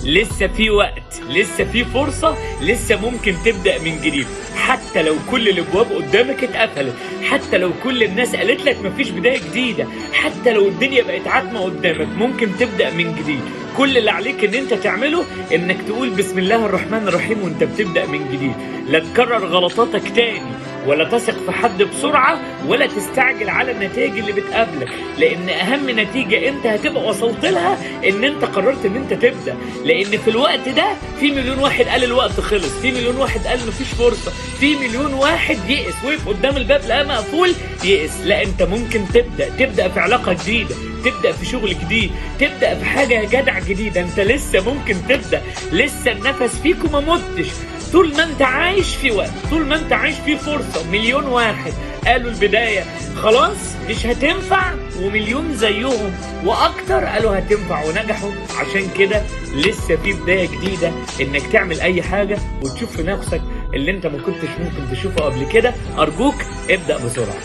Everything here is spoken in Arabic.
لسه في وقت، لسه في فرصة، لسه ممكن تبدأ من جديد. حتى لو كل الابواب قدامك اتقفلت، حتى لو كل الناس قالت لك مفيش بداية جديدة، حتى لو الدنيا بقت عتمة قدامك، ممكن تبدأ من جديد. كل اللي عليك ان انت تعمله انك تقول بسم الله الرحمن الرحيم وانت بتبدأ من جديد. لا تكرر غلطاتك تاني، ولا تثق في حد بسرعة، ولا تستعجل على النتائج اللي بتقابلك، لان اهم نتيجة انت هتبقى وصلت لها ان انت قررت ان انت تبدأ. لان في الوقت ده في مليون واحد قال الوقت خلص، في مليون واحد قال مفيش فرصة، في مليون واحد يئس، وقف قدام الباب لقاه مقفول يئس. لا، انت ممكن تبدأ في علاقة جديدة، تبدأ في شغل جديد، تبدأ في حاجة يا جدع جديدة. انت لسه ممكن تبدأ، لسه النفس فيك وما متش. طول ما انت عايش في وقت، طول ما انت عايش في فرصة. مليون واحد قالوا البداية خلاص مش هتنفع، ومليون زيهم واكتر قالوا هتنفع ونجحوا. عشان كده لسه في بداية جديدة انك تعمل اي حاجة وتشوف في نفسك اللي انت ما كنتش ممكن تشوفه قبل كده. ارجوك ابدأ بسرعة.